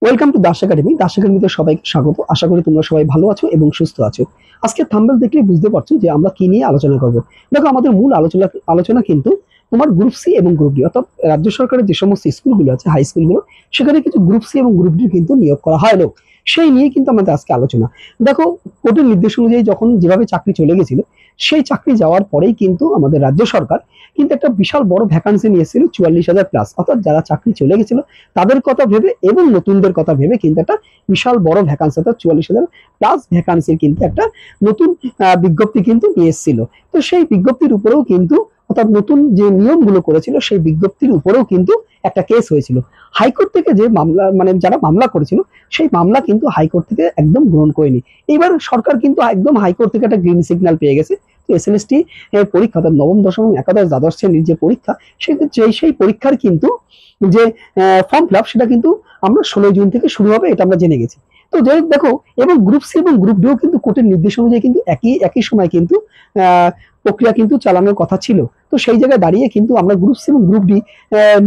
Welcome to Das academy. Das একাডেমিতে সবাইকে স্বাগত। আশা করি তোমরা সবাই ভালো আছো এবং সুস্থ আছো। আজকে থাম্বনেল দেখলে বুঝতে পারছো যে আমরা কি নিয়ে আলোচনা করব। দেখো, আমাদের মূল আলোচনা কিন্তু তোমার গ্রুপ সি এবং গ্রুপ ডি, অর্থাৎ রাজ্য সরকারের যে সমস্ত স্কুলগুলো আছে, হাই স্কুলগুলো, সেখানে কিছু গ্রুপ সি এবং গ্রুপ ডি কিন্তু নিয়োগ করা হয় লোক, সেই নিয়ে কিন্তু আমাদের আজকে আলোচনা। দেখো, কোর্টের নির্দেশ অনুযায়ী যখন যেভাবে চাকরি চলে গেছিল, সেই চাকরি যাওয়ার পরেই কিন্তু আমাদের রাজ্য সরকার কিন্তু একটা বিশাল বড় ভ্যাকান্সি নিয়ে এসেছিল, 44,000 প্লাস। অর্থাৎ যারা চাকরি চলে গেছিল তাদের কথা ভেবে এবং নতুনদের কথা ভেবে কিন্তু একটা বিশাল বড় ভ্যাকান্সি, অর্থাৎ 44,000 প্লাস ভ্যাকান্সির কিন্তু একটা নতুন বিজ্ঞপ্তি কিন্তু নিয়ে এসেছিল। তো সেই বিজ্ঞপ্তির উপরেও কিন্তু, অর্থাৎ নতুন যে নিয়মগুলো করেছিল সেই বিজ্ঞপ্তির উপরেও কিন্তু একটা কেস হয়েছিল। হাইকোর্ট থেকে যে মামলা, মানে যারা মামলা করেছিল, সেই মামলা কিন্তু হাইকোর্ট থেকে একদম গ্রহণ করেনি। এইবার সরকার কিন্তু একদম হাইকোর্ট থেকে একটা গ্রিন সিগন্যাল পেয়ে গেছে। তো এসএলএসটি পরীক্ষা, অর্থাৎ নবম দশম একাদশ দ্বাদশ শ্রেণীর যে পরীক্ষা, সেই পরীক্ষার কিন্তু যে ফর্ম ফিল আপ, সেটা কিন্তু আমরা 16 জুন থেকে শুরু হবে, এটা আমরা জেনে গেছি। তো যাই দেখো, এবং গ্রুপ সি এবং গ্রুপ ডিও কিন্তু কোর্টের নির্দেশ অনুযায়ী কিন্তু একই সময় কিন্তু প্রক্রিয়া কিন্তু চালানোর কথা ছিল। তো সেই জায়গায় দাঁড়িয়ে কিন্তু আমরা গ্রুপ সি এবং গ্রুপ ডি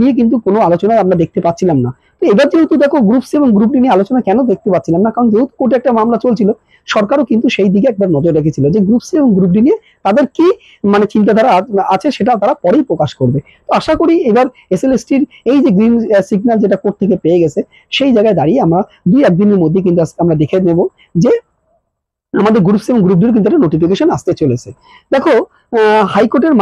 নিয়ে কিন্তু কোনো আলোচনা আমরা দেখতে পাচ্ছিলাম না। তো এবার যেহেতু দেখো, গ্রুপ সি এবং গ্রুপ ডি নিয়ে আলোচনা কেন দেখতে পাচ্ছিলাম না, কারণ যেহেতু কোর্টে একটা মামলা চলছিল, সরকারও কিন্তু সেই দিকে একবার নজর রেখেছিল যে গ্রুপ সি এবং গ্রুপ ডি নিয়ে তাদের কি চিন্তাধারা আছে, সেটা তারা পরেই প্রকাশ করবে। তো আশা করি এবার এসএলএসটির এই যে গ্রিন সিগন্যাল যেটা কোর্ট থেকে পেয়ে গেছে, সেই জায়গায় দাঁড়িয়ে আমরা 2-1 দিনের মধ্যে কিন্তু আমরা দেখে নেব যে আমাদের গ্রুপ সি এবং গ্রুপ ডির কিন্তু একটা নোটিফিকেশন আসতে চলেছে। দেখো, হাইকোর্টের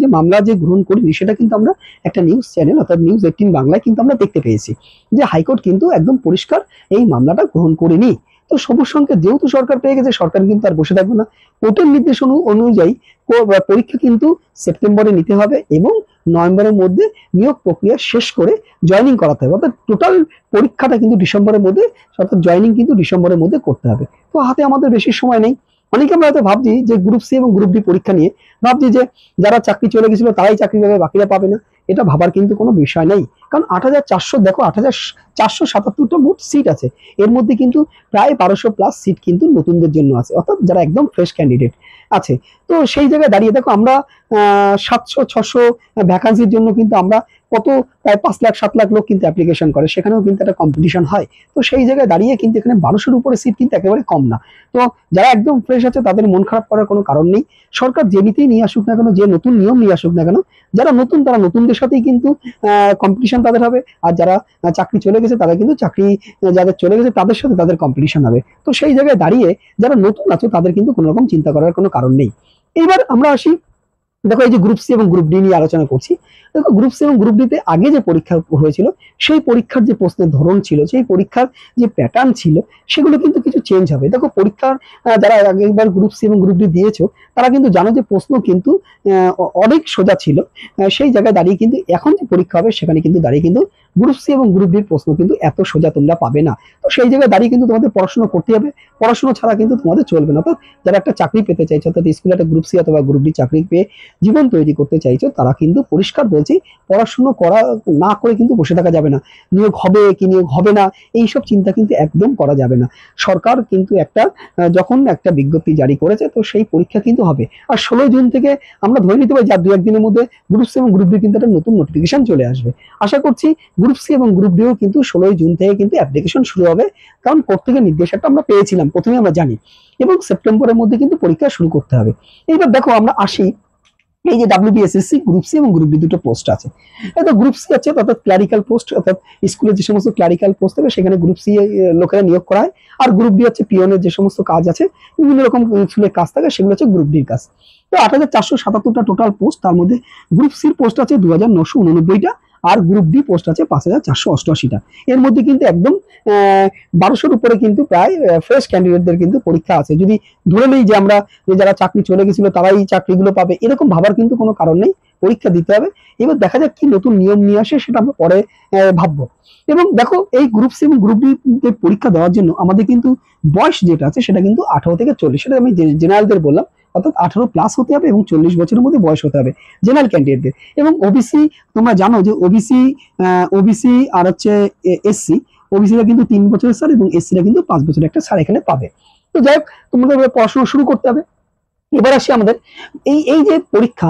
যে মামলা যে গ্রহণ করিনি, সেটা কিন্তু আমরা একটা নিউজ চ্যানেল, অর্থাৎ নিউজ 18 বাংলায় কিন্তু আমরা দেখতে পেয়েছি যে হাইকোর্ট কিন্তু একদম পরিষ্কার এই মামলাটা গ্রহণ করেনি। তো সবুজ সংকেত যেহেতু সরকার পেয়ে গেছে, সরকার কিন্তু আর বসে থাকবে না। কোর্টের নির্দেশ অনুযায়ী পরীক্ষা কিন্তু সেপ্টেম্বরে নিতে হবে এবং নভেম্বরের মধ্যে নিয়োগ প্রক্রিয়া শেষ করে জয়েনিং করাতে হবে। অর্থাৎ টোটাল পরীক্ষাটা কিন্তু ডিসেম্বরের মধ্যে, অর্থাৎ জয়েনিং কিন্তু ডিসেম্বরের মধ্যে করতে হবে। তো হাতে আমাদের বেশি সময় নেই। অনেকে আমরা হয়তো ভাবছি যে গ্রুপ সি এবং গ্রুপ ডি পরীক্ষা নিয়ে ভাবছি যে যারা চাকরি চলে গেছিল তারাই চাকরি পাবে, বাকিরা পাবে না। এটা ভাবার কিন্তু কোনো বিষয় নেই। কারণ 8,400, দেখো 8,477টা মোট সিট আছে। এর মধ্যে কিন্তু প্রায় 1200 প্লাস সিট কিন্তু নতুনদের জন্য আছে, অর্থাৎ যারা একদম ফ্রেশ ক্যান্ডিডেট আছে। তো সেই জায়গায় দাঁড়িয়ে দেখো, আমরা 700-600 ভ্যাকান্সির জন্য কিন্তু আমরা প্রায় 5 লাখ 7 লাখ লোক কিন্তু অ্যাপ্লিকেশন করে, সেখানেও কিন্তু একটা কম্পিটিশন হয়। তো সেই জায়গায় দাঁড়িয়ে কিন্তু এখানে 1200-র উপরে সিট কিন্তু একেবারে কম না। তো যারা একদম ফ্রেশ আছে তাদের মন খারাপ করার কোনো কারণ নেই। সরকার যেমনিতেই নিয়ে আসুক না কেন, যে নতুন নিয়ম নিয়ে আসুক না কেন, যারা নতুন তারা নতুনদের সাথেই কিন্তু কম্পিটিশন তাদের হবে। আর যারা চাকরি চলে গেছে তারা কিন্তু যাদের চলে গেছে তাদের সাথে তাদের কম্পিটিশন হবে। তো সেই জায়গায় দাঁড়িয়ে যারা নতুন আছে তাদের কিন্তু কোনো রকম চিন্তা করার কোনো কারণ নেই। এইবার আমরা আসি, দেখো এই যে গ্রুপ সি এবং গ্রুপ ডি নিয়ে আলোচনা করছি। দেখো, গ্রুপ সি এবং গ্রুপ ডিতে আগে যে পরীক্ষা হয়েছিল, সেই পরীক্ষার যে প্রশ্নের ধরন ছিল, সেই পরীক্ষার যে প্যাটার্ন ছিল, সেগুলো কিন্তু কিছু চেঞ্জ হবে। দেখো, পরীক্ষার যারা আগেবার গ্রুপ সি এবং গ্রুপ ডি দিয়েছো, তারা কিন্তু জানো যে প্রশ্ন কিন্তু অনেক সোজা ছিল। সেই জায়গায় দাঁড়িয়ে কিন্তু এখন যে পরীক্ষা হবে, সেখানে কিন্তু দাঁড়িয়ে কিন্তু গ্রুপ সি এবং গ্রুপ ডির প্রশ্ন কিন্তু এত সোজা তোমরা পাবে না। তো সেই জায়গায় দাঁড়িয়ে কিন্তু তোমাদের পড়াশোনা করতে হবে। পড়াশোনা ছাড়া কিন্তু তোমাদের চলবে না। তো যারা একটা চাকরি পেতে চাইছো, অর্থাৎ স্কুলে একটা গ্রুপ সি অথবা গ্রুপ ডি চাকরি পেয়ে জীবন তৈরি করতে চাইছো, তারা কিন্তু পরিষ্কার বলছি, পড়াশোনা না করে কিন্তু বসে থাকা যাবে না। নিয়োগ হবে কি নিয়োগ হবে না, এইসব চিন্তা কিন্তু একদম করা যাবে না। সরকার কিন্তু যখন একটা বিজ্ঞপ্তি জারি করেছে, তো সেই পরীক্ষা কিন্তু হবে। আর 16 জুন থেকে আমরা ধরে নিতে পারি যে 2-1 দিনের মধ্যে গ্রুপ সি এবং গ্রুপ ডি কিন্তু একটা নতুন নোটিফিকেশন চলে আসবে। আশা করছি গ্রুপ সি এবং গ্রুপ ডিও কিন্তু 16 জুন থেকে কিন্তু অ্যাপ্লিকেশন শুরু হবে, কারণ কোর্ট থেকে নির্দেশ একটা আমরা পেয়েছিলাম, প্রথমে আমরা জানি, এবং সেপ্টেম্বরের মধ্যে কিন্তু পরীক্ষা শুরু করতে হবে। এইবার দেখো, আমরা আসি এই যে WBSSC গ্রুপ সি এবং গ্রুপ ডি দুটো পোস্ট আছে। তো গ্রুপ সি আছে অর্থাৎ ক্লারিক্যাল পোস্ট, অর্থাৎ স্কুলের যে সমস্ত ক্লারিক্যাল পোস্ট থাকে সেখানে গ্রুপ সি লোকেরা নিয়োগ করা হয়। আর গ্রুপ ডি হচ্ছে পিয়নের যে সমস্ত কাজ আছে, বিভিন্ন রকম স্কুলের কাজ থাকে, সেগুলো হচ্ছে গ্রুপ ডির কাজ। তো 8,477টা টোটাল পোস্ট, তার মধ্যে গ্রুপ সির পোস্ট আছে 2,989টা, আর গ্রুপ ডি পোস্ট আছে 5,488টা। এর মধ্যে কিন্তু একদম 1200-র উপরে কিন্তু প্রায় ফ্রেশ ক্যান্ডিডেটদের কিন্তু পরীক্ষা আছে। যদি ধরে নেই যে আমরা, যে যারা চাকরি চলে গেছিল তারাই চাকরিগুলো পাবে, এরকম ভাবার কিন্তু কোনো কারণ নেই। পরীক্ষা দিতে হবে। এবার দেখা যাক কি নতুন নিয়ম নিয়ে আসে, সেটা আমরা পরে ভাববো। এবং দেখো, এই গ্রুপ সি এবং গ্রুপ ডি পরীক্ষা দেওয়ার জন্য আমাদের কিন্তু বয়স যেটা আছে, সেটা কিন্তু 18 থেকে 40, সেটা আমি জেনারেলদের বললাম। অর্থাৎ 18 প্লাস হতে হবে এবং 40 বছরের মধ্যে বয়স হতে হবে জেনারেল ক্যান্ডিডেটদের। এবং ওবিসি, তোমরা জানো যে ওবিসি আর হচ্ছে এসসি, ওবিসিরা কিন্তু 3 বছরের স্যার এবং এসসিরা কিন্তু 5 বছরের একটা স্যার এখানে পাবে। তো যাই হোক, তোমাদের পড়াশোনা শুরু করতে হবে। এবার আসি আমাদের এই যে পরীক্ষা,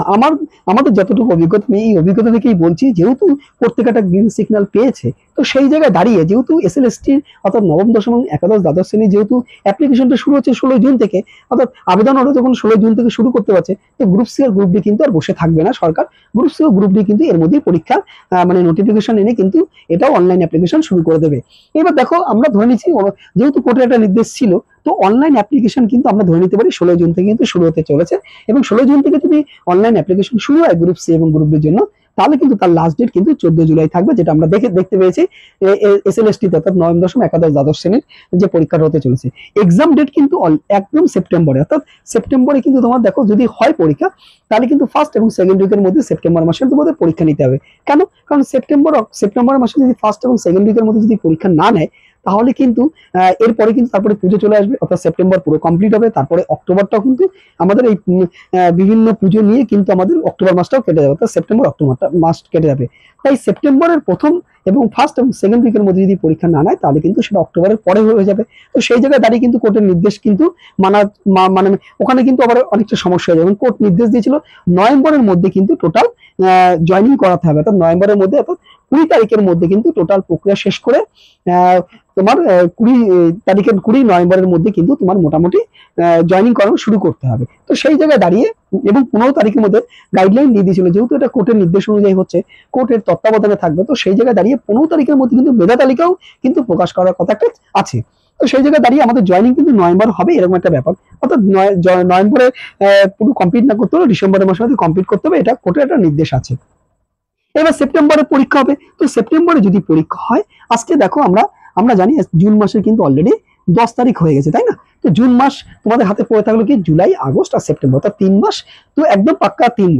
আমাদের যতটুকু অভিজ্ঞতা, আমি এই অভিজ্ঞতা থেকেই বলছি, যেহেতু প্রত্যেকটা গ্রিন সিগন্যাল পেয়েছে, তো তো সেই জায়গায় দাঁড়িয়ে যেহেতু এসএলএসটি অর্থাৎ নবম দশম এবং একাদশ দ্বাদশ শ্রেণী যেহেতু অ্যাপ্লিকেশনটা শুরু হচ্ছে 16 জুন থেকে, অর্থাৎ আবেদন ওরা যখন 16 জুন থেকে শুরু করতে পারছে, তো গ্রুপ সি আর গ্রুপ ডি কিন্তু আর বসে থাকবে না সরকার। গ্রুপ সি ও গ্রুপ ডি কিন্তু এর মধ্যেই পরীক্ষা মানে নোটিফিকেশন এনে কিন্তু এটাও অনলাইন অ্যাপ্লিকেশন শুরু করে দেবে। এবার দেখো আমরা ধরে নিচ্ছি যেহেতু কোর্টের একটা নির্দেশ ছিল, তো অনলাইন অ্যাপ্লিকেশন কিন্তু আমরা ধরে নিতে পারি 16 জুন থেকে কিন্তু শুরু হতে চলেছে। এবং 16 জুন থেকে যদি অনলাইন অ্যাপ্লিকেশন শুরু হয় গ্রুপ সি এবং গ্রুপ ডির জন্য, তাহলে কিন্তু তার লাস্ট ডেট কিন্তু 14 জুলাই থাকবে, যেটা আমরা দেখতে পেয়েছি এসএলএসটি অর্থাৎ নবম দশম একাদশ দ্বাদশ শ্রেণীর যে পরীক্ষাটা হতে চলেছে। এক্সাম ডেট কিন্তু একদম সেপ্টেম্বরে, অর্থাৎ সেপ্টেম্বরে কিন্তু তোমার দেখো যদি হয় পরীক্ষা, তাহলে কিন্তু ফার্স্ট এবং সেকেন্ড উইকের মধ্যে সেপ্টেম্বর মাসের মধ্যে পরীক্ষা নিতে হবে। কেন? কারণ সেপ্টেম্বর মাসে যদি ফার্স্ট এবং সেকেন্ড উইকের মধ্যে যদি পরীক্ষা না নেয়, তাহলে কিন্তু এরপরে কিন্তু তারপরে পুজো চলে আসবে, অর্থাৎ সেপ্টেম্বর পুরো কমপ্লিট হবে, তারপরে অক্টোবরটাও কিন্তু আমাদের এই বিভিন্ন পুজো নিয়ে কিন্তু আমাদের অক্টোবর মাসটাও কেটে যাবে, অর্থাৎ সেপ্টেম্বর অক্টোবরটা মাস কেটে যাবে। তাই সেপ্টেম্বরের প্রথম এবং ফার্স্ট এবং সেকেন্ড উইকের মধ্যে যদি পরীক্ষা না নেয়, তাহলে কিন্তু সেটা অক্টোবরের পরে হয়ে যাবে। তো সেই জায়গায় দাঁড়িয়ে কিন্তু কোর্টের নির্দেশ কিন্তু মানে ওখানে কিন্তু আবার অনেকটা সমস্যা হয়ে যাবে। কোর্ট নির্দেশ দিয়েছিল নভেম্বরের মধ্যে কিন্তু টোটাল জয়েনিং করাতে হবে, অর্থাৎ নভেম্বরের মধ্যে, অর্থাৎ 20 তারিখের মধ্যে কিন্তু টোটাল প্রক্রিয়া শেষ করে তোমার 20 নভেম্বরের মধ্যে কিন্তু তোমার মোটামুটি জয়েনিং করানো শুরু করতে হবে। তো সেই জায়গায় দাঁড়িয়ে এবং 15 তারিখের মধ্যে গাইডলাইন দিয়ে দিয়েছিল, যেহেতু এটা কোর্টের নির্দেশ অনুযায়ী হচ্ছে, কোর্টের তত্ত্বাবধানে থাকবে, তো সেই জায়গায় দাঁড়িয়ে 15 তারিখের মধ্যে কিন্তু মেধা তালিকাও কিন্তু প্রকাশ করার কথা একটা আছে। তো সেই জায়গায় দাঁড়িয়ে আমাদের জয়েনিং কিন্তু নভেম্বর হবে, এরকম একটা ব্যাপার। অর্থাৎ নভেম্বরে পুরো কমপ্লিট না করতে হলে ডিসেম্বরের মাসের মধ্যে কমপ্লিট করতে হবে, এটা কোর্টের একটা নির্দেশ আছে। এবার সেপ্টেম্বরে পরীক্ষা হবে। তো সেপ্টেম্বরে যদি পরীক্ষা হয়, আজকে দেখো আমরা জানি জুন মাসের কিন্তু অলরেডি 10 তারিখ হয়ে গেছে, তাই না? তো জুন মাস তোমাদের হাতে পড়ে থাকলো কি জুলাই, আগস্ট আর সেপ্টেম্বর, অর্থাৎ 3 মাস। তো একদম পাক্কা 3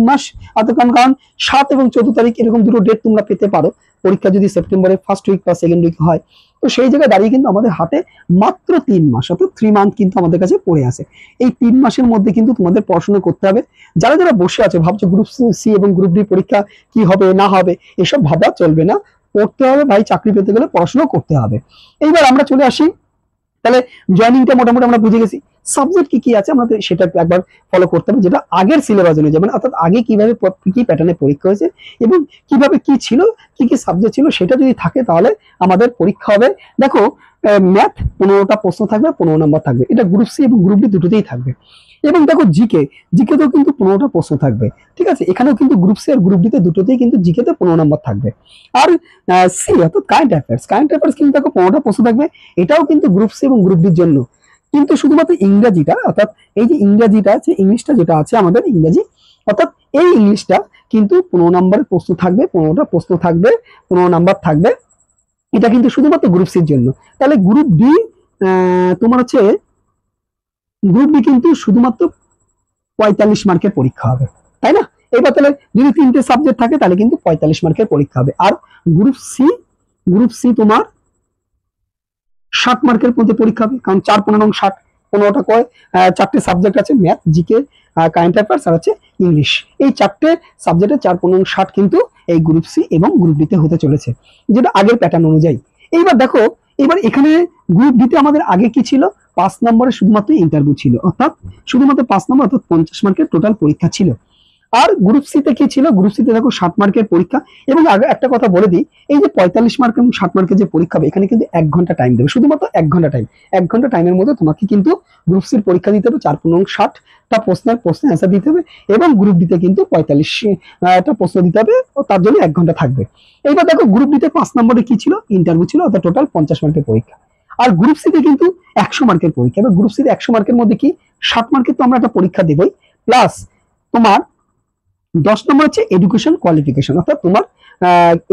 মাস। অর্থাৎ কারণ 7 এবং 14 তারিখ এরকম দুটো ডেট তোমরা পেতে পারো পরীক্ষা যদি সেপ্টেম্বরের ফার্স্ট উইক বা সেকেন্ড উইক হয়। তো সেই জায়গায় দাঁড়িয়ে কিন্তু আমাদের হাতে মাত্র 3 মাস, অর্থাৎ 3 মান্থ কিন্তু আমাদের কাছে পড়ে আছে। এই 3 মাসের মধ্যে কিন্তু তোমাদের পড়াশোনা করতে হবে। যারা যারা বসে আছে ভাবছো গ্রুপ সি এবং গ্রুপ ডি পরীক্ষা কি হবে না হবে, এসব ভাবা চলবে না। পড়তে হবে ভাই, চাকরি পেতে গেলে পড়াশোনা করতে হবে। এইবার আমরা চলে আসি, তাহলে জয়েনিংটা মোটামুটি আমরা বুঝে গেছি। সাবজেক্ট কি কি আছে আমাদের সেটা একবার ফলো করতে হবে, যেটা আগের সিলেবাস অনুযায়ী, মানে অর্থাৎ আগে কিভাবে কি প্যাটার্নে পরীক্ষা হয়েছে এবং কিভাবে কি ছিল, কি কি সাবজেক্ট ছিল, সেটা যদি থাকে তাহলে আমাদের পরীক্ষা হবে। দেখো ম্যাথ 15টা প্রশ্ন থাকবে, 15 নম্বর থাকবে, এটা গ্রুপ সি এবং গ্রুপ ডি দুটোতেই থাকবে। এবং দেখো জিকেতেও কিন্তু 15টা প্রশ্ন থাকবে, ঠিক আছে? এখানেও কিন্তু গ্রুপ সি আর গ্রুপ ডিতে দুটোতেই কিন্তু জিকেতে 15 নম্বর থাকবে। আর সি অর্থাৎ কারেন্ট অ্যাফেয়ার্স কিন্তু দেখো 15টা প্রশ্ন থাকবে, এটাও কিন্তু গ্রুপ সি এবং গ্রুপ ডির জন্য। কিন্তু শুধুমাত্র ইংরেজিটা, অর্থাৎ এই যে ইংরেজিটা আছে, ইংলিশটা যেটা আছে আমাদের ইংরেজি, অর্থাৎ এই ইংলিশটা কিন্তু 15 নম্বরের প্রশ্ন থাকবে, 15টা প্রশ্ন থাকবে, 15 নাম্বার থাকবে। এটা কিন্তু শুধুমাত্র গ্রুপ সির জন্য। তাহলে গ্রুপ ডি তোমার হচ্ছে গ্রুপ ডি কিন্তু শুধুমাত্র 45 মার্কের পরীক্ষা হবে, তাই না? এবার তাহলে যদি 3টে সাবজেক্ট থাকে তাহলে কিন্তু 45 মার্কের পরীক্ষা হবে। আর গ্রুপ সি তোমার 60 মার্কের মধ্যে পরীক্ষা হবে, কারণ 4 15 60, 15টা করে 4টে সাবজেক্ট আছে, ম্যাথ, জিকে, কারেন্ট অ্যাফেয়ার্স আর হচ্ছে ইংলিশ। এই 4টে সাবজেক্টে 4 15 60 কিন্তু এই গ্রুপ সি এবং গ্রুপ ডিতে হতে চলেছে, যেটা আগের প্যাটার্ন অনুযায়ী। এইবার দেখো, এবার এখানে গ্রুপ ডিতে আমাদের আগে কি ছিল, 5 নম্বরের শুধুমাত্র ইন্টারভিউ ছিল, অর্থাৎ শুধুমাত্র 5 নম্বর, অর্থাৎ 50 মার্কের টোটাল পরীক্ষা ছিল। আর গ্রুপ সিতে কি ছিল, গ্রুপ সিতে দেখো 60 মার্কের পরীক্ষা। এবং আগে একটা কথা বলে দিই, এই যে 45 মার্ক এবং 60 মার্কের যে পরীক্ষা হবে, এখানে কিন্তু 1 ঘন্টা টাইম দেবে, শুধুমাত্র 1 ঘন্টা টাইম। 1 ঘন্টা টাইমের মধ্যে তোমাকে কিন্তু গ্রুপ সির পরীক্ষা দিতে হবে, 4 15 60টা প্রশ্নের অ্যান্সার দিতে হবে। এবং গ্রুপ ডিতে কিন্তু 45টা প্রশ্ন দিতে হবে, ও তার জন্য 1 ঘন্টা থাকবে। এইবার দেখো গ্রুপ ডিতে 5 নম্বরে কি ছিল, ইন্টারভিউ ছিল, অর্থাৎ টোটাল 50 মার্কের পরীক্ষা। আর গ্রুপ সিতে কিন্তু 100 মার্কের পরীক্ষা। এবার গ্রুপ সিতে 100 মার্কের মধ্যে কি 60 মার্কের তো আমরা একটা পরীক্ষা দেবই, প্লাস তোমার 10 নম্বর হচ্ছে এডুকেশন কোয়ালিফিকেশন, অর্থাৎ তোমার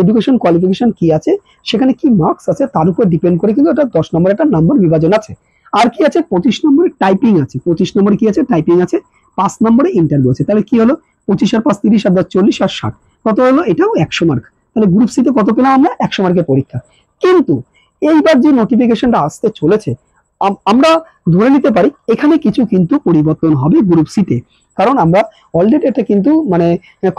এডুকেশন কোয়ালিফিকেশন কি আছে, সেখানে কি মার্কস আছে তার উপর ডিপেন্ড করে কিন্তু এটা 10 নম্বর একটা নাম্বার বিভাজন আছে। আর কি আছে, 25 নম্বরে টাইপিং আছে, 25 নম্বরে কি আছে, টাইপিং আছে, 5 নম্বরে ইন্টারভিউ আছে। তাহলে কি হলো, 25 আর 5 30 আর 10 40 আর 60, কত হলো, এটাও 100 মার্ক। তাহলে গ্রুপ সিতে কত পেলাম আমরা, 100 মার্কের পরীক্ষা। কিন্তু এইবার যে নোটিফিকেশনটা আসতে চলেছে, আমরা ধরে নিতে পারি এখানে কিছু কিন্তু পরিবর্তন হবে গ্রুপ সিতে। কারণ আমরা অলরেডি এটা কিন্তু মানে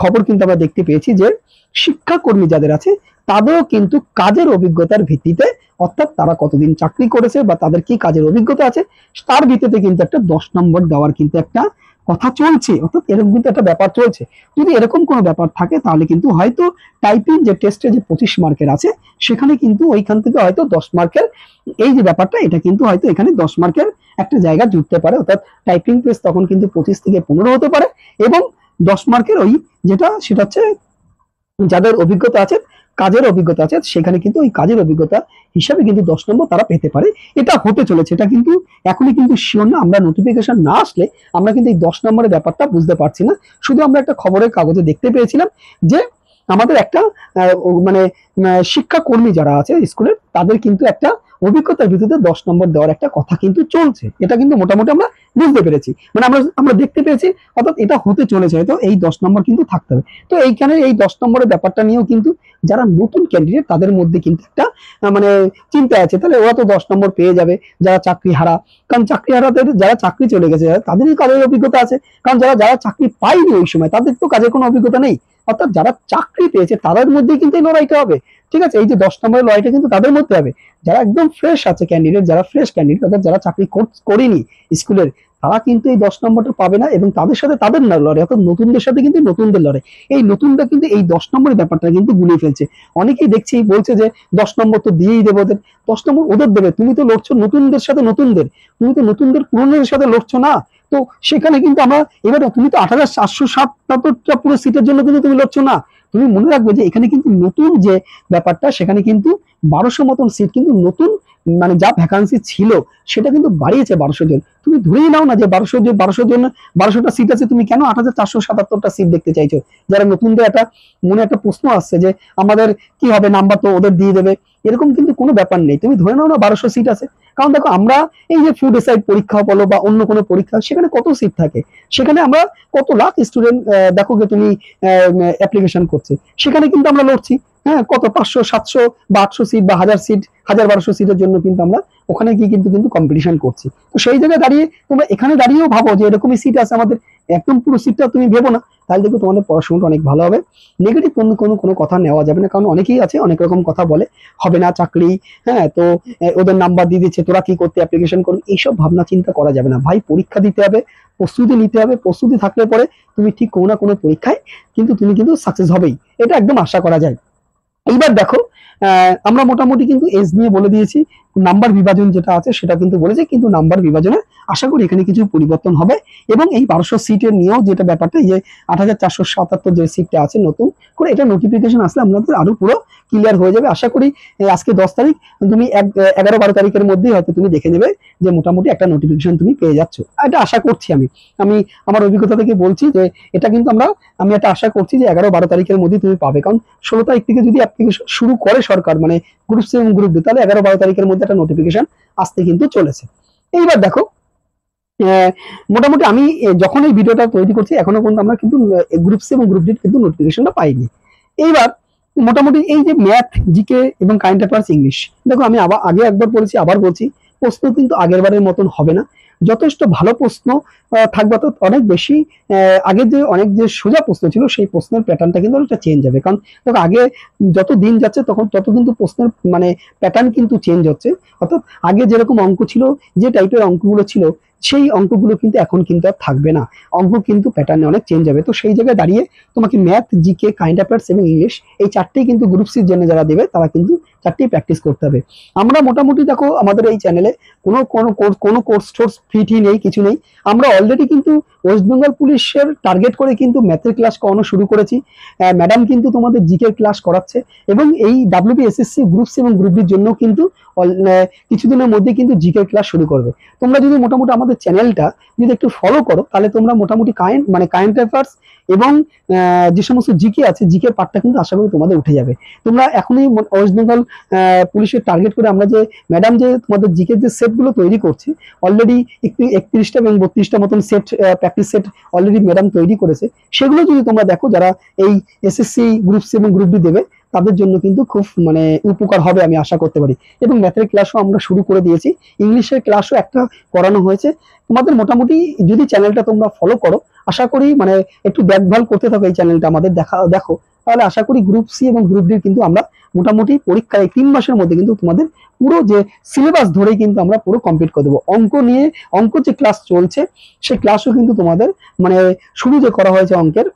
খবর কিন্তু আমরা দেখতে পেয়েছি যে শিক্ষাকর্মী যাদের আছে তাদেরও কিন্তু কাজের অভিজ্ঞতার ভিত্তিতে, অর্থাৎ তারা কতদিন চাকরি করেছে বা তাদের কি কাজের অভিজ্ঞতা আছে তার ভিত্তিতে কিন্তু একটা 10 নম্বর দেওয়ার কিন্তু একটা কথা চলছে, অর্থাৎ এরকম কিন্তু একটা ব্যাপার চলছে। যদি এরকম কোনো ব্যাপার থাকে তাহলে কিন্তু হয়তো টাইপিং যে টেস্টে যে 25 মার্কের আছে সেখানে কিন্তু ওইখান থেকে হয়তো 10 মার্কের এই যে ব্যাপারটা এটা কিন্তু হয়তো এখানে 10 মার্কের একটা জায়গা জুটতে পারে, অর্থাৎ টাইপিং টেস্ট তখন কিন্তু 25 থেকে 15 হতে পারে, এবং 10 মার্কের ওই সেটা হচ্ছে যাদের অভিজ্ঞতা আছে, কাজের অভিজ্ঞতা আছে, সেখানে কিন্তু ওই কাজের অভিজ্ঞতা হিসাবে কিন্তু 10 নম্বর তারা পেতে পারে। এটা হতে চলেছে, এটা কিন্তু এখনই কিন্তু শিওর না, আমরা নোটিফিকেশন না আসলে আমরা কিন্তু এই 10 নম্বরের ব্যাপারটা বুঝতে পারছি না। শুধু আমরা একটা খবরের কাগজে দেখতে পেয়েছিলাম যে আমাদের একটা মানে শিক্ষাকর্মী যারা আছে স্কুলের তাদের কিন্তু একটা অভিজ্ঞতার ভিত্তিতে 10 নম্বর দেওয়ার একটা কথা কিন্তু চলছে, এটা কিন্তু মোটামুটি আমরা বুঝতে পেরেছি, মানে আমরা দেখতে পেয়েছি, অর্থাৎ এটা হতে চলেছে, তো এই 10 নম্বর কিন্তু থাকতে হবে। তো এইখানে এই 10 নম্বরের ব্যাপারটা নিয়েও কিন্তু যারা নতুন ক্যান্ডিডেট তাদের মধ্যে কিন্তু একটা মানে চিন্তা আছে, তাহলে ওরা তো 10 নম্বর পেয়ে যাবে, যারা চাকরি হারা, কারণ চাকরি হারাদের যারা চাকরি চলে গেছে তাদেরই কাজের অভিজ্ঞতা আছে, কারণ যারা চাকরি পায়নি ওই সময় তাদের তো কাজের কোনো অভিজ্ঞতা নেই, অর্থাৎ যারা চাকরি পেয়েছে তাদের মধ্যেই কিন্তু এই লড়াইটা হবে। ঠিক আছে, এই যে 10 নম্বরের লড়াইটা কিন্তু তাদের মধ্যে হবে, যারা একদম ফ্রেশ আছে ক্যান্ডিডেট, যারা ফ্রেশ ক্যান্ডিডেট, অর্থাৎ যারা চাকরি করেনি স্কুলের, তারা কিন্তু এই 10 নম্বরটা পাবে না, এবং তাদের সাথে তাদের লড়াই, অর্থাৎ নতুনদের সাথে কিন্তু নতুনদের লড়াই, এই নতুনরা কিন্তু এই 10 নম্বরের ব্যাপারটা কিন্তু গুলিয়ে ফেলছে। অনেকেই দেখছি বলছে যে 10 নম্বর তো দিয়েই দেবো ওদের, 10 নম্বর ওদের দেবে, তুমি তো লড়ছো নতুনদের সাথে নতুনদের, তুমি তো নতুনদের পুরনোদের সাথে লড়ছো না। তো সেখানে কিন্তু আমরা এবার তুমি তো 8,477টা পুরো সিটের জন্য কিন্তু তুমি লড়ছো না, তুমি মনে রাখবে যে এখানে কিন্তু নতুন যে ব্যাপারটা সেখানে কিন্তু 1200 মতন সিট কিন্তু নতুন, মানে যা ভ্যাকান্সি ছিল সেটা কিন্তু বাড়িয়েছে 1200 জন। তুমি ধরেই নাও না যে 1200 জন 1200টা সিট আছে, তুমি কেন 8,477টা সিট দেখতে চাইছো? যারা নতুনদের একটা মনে একটা প্রশ্ন আসছে যে আমাদের কি হবে, নাম্বার তো ওদের দিয়ে দেবে, এরকম কিন্তু কোনো ব্যাপার নেই। তুমি ধরে নাও না 1200 সিট আছে, কারণ দেখো আমরা এই যে ফুড এসাইড পরীক্ষা বলো বা অন্য কোনো পরীক্ষা, সেখানে কত সিট থাকে, সেখানে আমরা কত লাখ স্টুডেন্ট দেখো যে তুমি অ্যাপ্লিকেশন করছে, সেখানে কিন্তু আমরা লড়ছি, হ্যাঁ, কত 500 700 বা 800 সিট বা 1000 সিট 1200 সিটের জন্য কিন্তু আমরা ওখানে গিয়ে কিন্তু কম্পিটিশন করছি। তো সেই জায়গায় দাঁড়িয়ে তোমরা এখানে দাঁড়িয়েও ভাবো যে এরকমই সিট আছে আমাদের, একদম পুরো সিটটা তুমি ভেবো না, তাহলে দেখো তোমাদের পড়াশোনাটা অনেক ভালো হবে। নেগেটিভ কোনো কথা নেওয়া যাবে না, কারণ অনেকেই আছে অনেক রকম কথা বলে, হবে না চাকরি, হ্যাঁ, তো ওদের নাম্বার দিয়ে দিচ্ছে, তোরা কি করতে অ্যাপ্লিকেশন করবি, এইসব ভাবনা চিন্তা করা যাবে না ভাই। পরীক্ষা দিতে হবে, প্রস্তুতি নিতে হবে, প্রস্তুতি থাকলে পরে তুমি ঠিক কোনো না কোনো পরীক্ষায় কিন্তু সাকসেস হবেই, এটা একদম আশা করা যায়। এইবার দেখো আমরা মোটামুটি কিন্তু এজ নিয়ে বলে দিয়েছি, নাম্বার বিভাজন যেটা আছে সেটা কিন্তু বলেছে, কিন্তু নাম্বার বিভাজনে আশা করি এখানে কিছু পরিবর্তন হবে, এবং এই 1200 সিটের নিয়েও যেটা ব্যাপারটা, যে 8,477 যে সিটটা আছে নতুন করে, এটা নোটিফিকেশন আসলে আপনাদের আরো পুরো ক্লিয়ার হয়ে যাবে আশা করি। আজকে 10 তারিখ, তুমি 11-12 তারিখের মধ্যেই হয়তো তুমি দেখে নেবে যে মোটামুটি একটা নোটিফিকেশন তুমি পেয়ে যাচ্ছ, এটা আশা করছি। আমি আমার অভিজ্ঞতা থেকে বলছি যে এটা কিন্তু আমি একটা আশা করছি যে 11-12 তারিখের মধ্যে তুমি পাবে, কারণ 16 তারিখ থেকে যদি অ্যাপ্লিকেশন শুরু করে সরকার, মানে গ্রুপ সি এবং গ্রুপ ডি, তাহলে 11-12 তারিখের মধ্যে একটা নোটিফিকেশন আসতে কিন্তু চলেছে। এইবার দেখো মোটামুটি আমি যখন এই ভিডিওটা তৈরি করছি এখনো পর্যন্ত আমরা কিন্তু গ্রুপ সি এবং গ্রুপ ডি কিন্তু নোটিফিকেশনটা পাইনি। এইবার মোটামুটি এই যে ম্যাথ, জিকে এবং কারেন্ট অ্যাফেয়ার্স, ইংলিশ, দেখো আমি আগে একবার বলেছি, আবার বলছি, প্রশ্ন কিন্তু আগের বারের মতন হবে না, যথেষ্ট ভালো প্রশ্ন থাকবে, তো অনেক বেশি আগের যে অনেক যে সোজা প্রশ্ন ছিল সেই প্রশ্নের প্যাটার্নটা কিন্তু অনেকটা চেঞ্জ হবে, কারণ দেখো আগে যত দিন যাচ্ছে তত কিন্তু প্রশ্নের মানে প্যাটার্ন কিন্তু চেঞ্জ হচ্ছে, অর্থাৎ আগে যেরকম অঙ্ক ছিল, যে টাইপের অঙ্কগুলো ছিল সেই অঙ্কগুলো কিন্তু এখন কিন্তু আর থাকবে না, অঙ্ক কিন্তু প্যাটার্নে অনেক চেঞ্জ হবে। তো সেই জায়গায় দাঁড়িয়ে তোমাকে ম্যাথ, জিকে, কারেন্ট অ্যাফেয়ার্স এবং ইংলিশ এই চারটেই কিন্তু গ্রুপ সির জন্য যারা দেবে তারা কিন্তু চারটেই প্র্যাকটিস করতে হবে। আমরা মোটামুটি দেখো আমাদের এই চ্যানেলে কোনো কোর্স টোর্স ফি নেই, কিছু নেই, আমরা অলরেডি কিন্তু ওয়েস্ট বেঙ্গল পুলিশের টার্গেট করে কিন্তু ম্যাথের ক্লাস করানো শুরু করেছি, ম্যাডাম কিন্তু তোমাদের জিকে ক্লাস করাচ্ছে, এবং এই ডাব্লিউবিএসএসসি গ্রুপ সি এবং গ্রুপ ডির জন্য কিন্তু কিছুদিনের মধ্যে কিন্তু জিকে ক্লাস শুরু করবে। তোমরা যদি মোটামুটি আমাদের চ্যানেলটা যদি একটু ফলো করো, তাহলে তোমরা মোটামুটি কারেন্ট অ্যাফেয়ার্স এবং যে সমস্ত জিকে আছে, জিকে পার্টটা কিন্তু আশা করি তোমাদের উঠে যাবে। তোমরা এখনই ওয়েস্ট বেঙ্গল পুলিশের টার্গেট করে আমরা যে ম্যাডাম যে তোমাদের জিকে যে সেটগুলো তৈরি করছি, অলরেডি 31টা এবং 32টা মতন set, practice set already madam তৈরি করেছে, সেগুলো যদি তোমরা দেখো, যারা এই এসএসসি গ্রুপ সি এবং গ্রুপ ডি দেবে তাদের জন্য কিন্তু খুব মানে উপকার হবে আমি আশা করতে পারি। এবং ম্যাথের ক্লাসও আমরা শুরু করে দিয়েছি, ইংলিশের ক্লাসও একটা করানো হয়েছে। তোমাদের মোটামুটি যদি চ্যানেলটা তোমরা ফলো করো, আশা করি মানে একটু দেখভাল করতে থাকো এই চ্যানেলটা আমাদের, দেখো তাহলে আশা করি গ্রুপ সি এবং গ্রুপ ডি কিন্তু আমরা মোটামুটি পরীক্ষায় 3 মাসের মধ্যে কিন্তু তোমাদের পুরো যে সিলেবাস ধরে কিন্তু আমরা পুরো কমপ্লিট করে দেবো। অঙ্ক যে ক্লাস চলছে সেই ক্লাসও কিন্তু তোমাদের মানে শুরু যে করা হয়েছে অঙ্কের,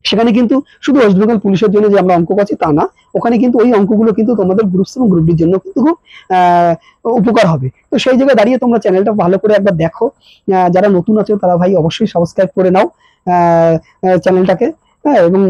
সেখানে কিন্তু শুধু ওয়েস্ট বেঙ্গল পুলিশের জন্য যে আমরা অঙ্ক করছি তা না, ওখানে কিন্তু ওই অঙ্কগুলো কিন্তু তোমাদের গ্রুপ সি এবং গ্রুপ ডির জন্য কিন্তু খুব উপকার হবে। তো সেই জায়গায় দাঁড়িয়ে তোমরা চ্যানেলটা ভালো করে একবার দেখো, যারা নতুন আছো তারা ভাই অবশ্যই সাবস্ক্রাইব করে নাও চ্যানেলটাকে, হ্যাঁ, এবং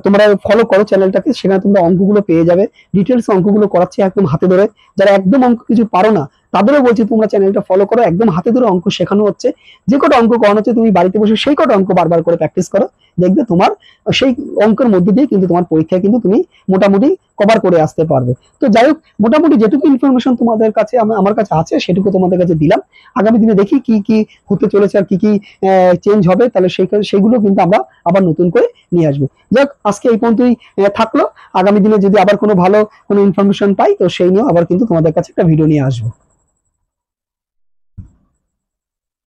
তোমরা ফলো করো চ্যানেলটাকে, সেখানে তোমরা অঙ্কগুলো পেয়ে যাবে, ডিটেলস অঙ্কগুলো করাচ্ছি একদম হাতে ধরে। যারা একদম অঙ্ক কিছু পারো না তাদেরও বলছি তোমরা চ্যানেলটা ফলো করো, একদম হাতে ধরে অঙ্ক শেখানো হচ্ছে। যে কটা অঙ্ক করানো হচ্ছে তুমি বাড়িতে বসে সেই কটা অঙ্ক বারবার করে প্র্যাকটিস করো, দেখবে তোমার সেই অঙ্কের মধ্যে দিয়ে কিন্তু তোমার পরীক্ষায় কিন্তু তুমি মোটামুটি কভার করে আসতে পারবে। তো যাই হোক, মোটামুটি যেটুকু ইনফরমেশন তোমাদের কাছে আমার কাছে আছে সেটুকু তোমাদের কাছে দিলাম। আগামী দিনে দেখি কি কি হতে চলেছে আর কি কি চেঞ্জ হবে, তাহলে সেইগুলো কিন্তু আমরা আবার নতুন করে নিয়ে আসবো। যাক, আজকে এই পর্যন্তই থাকলো। আগামী দিনে যদি আবার কোনো ভালো কোনো ইনফরমেশন পাই তো সেই নিয়েও আবার কিন্তু তোমাদের কাছে একটা ভিডিও নিয়ে আসবো।